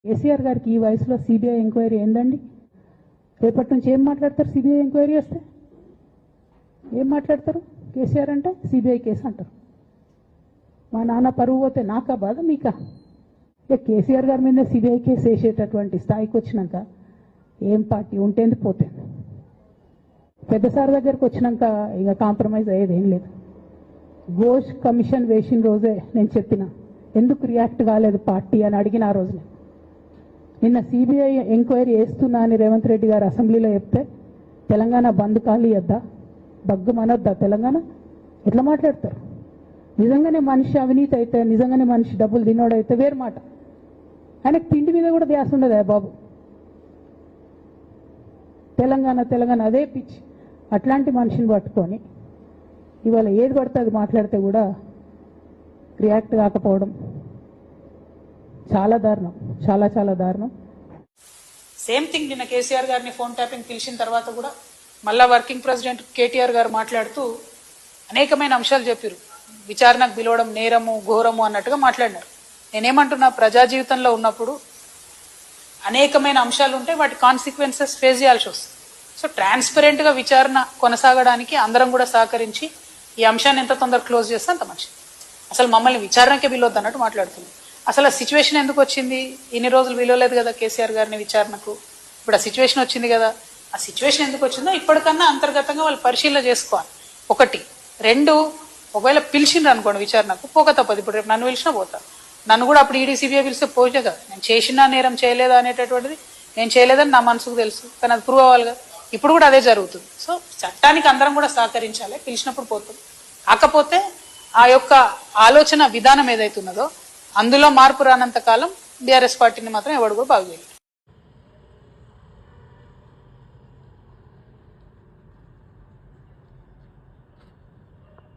కేసీఆర్ గారికి ఈ వయసులో సిబిఐ ఎంక్వైరీ ఏందండి? రేపటి నుంచి ఏం మాట్లాడతారు? సిబిఐ ఎంక్వైరీ వస్తే ఏం మాట్లాడతారు? కేసీఆర్ అంటే సిబిఐ కేసు అంటారు. మా నాన్న పరువు పోతే నాకా బాధ మీకా? ఇక కేసీఆర్ గారి మీద సిబిఐ కేసు వేసేటటువంటి స్థాయికి వచ్చినాక ఏం పార్టీ ఉంటేంది పోతేంది. పెద్ద సార్ దగ్గరికి వచ్చినాక ఇక కాంప్రమైజ్ అయ్యేది ఏం లేదు. ఘోష్ కమిషన్ వేసిన రోజే నేను చెప్పిన ఎందుకు రియాక్ట్ కాలేదు పార్టీ అని అడిగిన ఆ రోజునే. నిన్న సిబిఐ ఎంక్వైరీ వేస్తున్నా అని రేవంత్ రెడ్డి గారు అసెంబ్లీలో చెప్తే తెలంగాణ బంద్ ఖాళీ వద్దా, బగ్గు మనొద్దా? తెలంగాణ ఎట్లా మాట్లాడతారు? నిజంగానే మనిషి అవినీతి అయితే, నిజంగానే మనిషి డబ్బులు తినోడైతే వేరు మాట. ఆయనకు తిండి మీద కూడా ధ్యాస ఉండదా బాబు? తెలంగాణ తెలంగాణ అదే పిచ్చి. అట్లాంటి మనిషిని పట్టుకొని ఇవాళ ఏది పడితే అది మాట్లాడితే కూడా రియాక్ట్ కాకపోవడం చాలా దారుణం, చాలా చాలా దారుణం. సేమ్ థింగ్ నిన్న కేసీఆర్ గారిని ఫోన్ ట్యాపింగ్ పిలిచిన తర్వాత కూడా మళ్ళా వర్కింగ్ ప్రెసిడెంట్ కేటీఆర్ గారు మాట్లాడుతూ అనేకమైన అంశాలు చెప్పారు. విచారణకు పిలవడం నేరము ఘోరము అన్నట్టుగా మాట్లాడినారు. నేనేమంటున్నా, ప్రజా జీవితంలో ఉన్నప్పుడు అనేకమైన అంశాలు ఉంటాయి, వాటి కాన్సిక్వెన్సెస్ ఫేస్ చేయాల్సి వస్తుంది. సో ట్రాన్స్పరెంట్గా విచారణ కొనసాగడానికి అందరం కూడా సహకరించి ఈ అంశాన్ని ఎంత తొందర క్లోజ్ చేస్తే అంత మంచిది. అసలు మమ్మల్ని విచారణకే పిలవద్దు అన్నట్టు మాట్లాడుతున్నాం. అసలు ఆ సిచ్యువేషన్ ఎందుకు వచ్చింది? ఇన్ని రోజులు పిలవలేదు కదా కేసీఆర్ గారిని విచారణకు. ఇప్పుడు ఆ సిచ్యువేషన్ వచ్చింది కదా. ఆ సిచ్యువేషన్ ఎందుకు వచ్చిందో ఇప్పటికన్నా అంతర్గతంగా వాళ్ళు పరిశీలన చేసుకోవాలి. ఒకటి. రెండు, ఒకవేళ పిలిచిండ్రు అనుకోండి విచారణకు, పోక తప్పదు. ఇప్పుడు రేపు నన్ను పిలిచినా పోతా. నన్ను కూడా అప్పుడు ఈడీ సిబిఐ పిలిస్తే పోతే కదా. నేను చేసినా నేరం చేయలేదా అనేటటువంటిది నేను చేయలేదని నా మనసుకు తెలుసు, కానీ అది ప్రూవ్ అవ్వాలి కదా. ఇప్పుడు కూడా అదే జరుగుతుంది. సో చట్టానికి అందరం కూడా సహకరించాలి. పిలిచినప్పుడు పోతుంది. కాకపోతే ఆ యొక్క ఆలోచన విధానం ఏదైతే ఉన్నదో అందులో మార్పు రానంత కాలం బీఆర్ఎస్ పార్టీని మాత్రం ఎవడు కూడా బాగు చేయలేదు.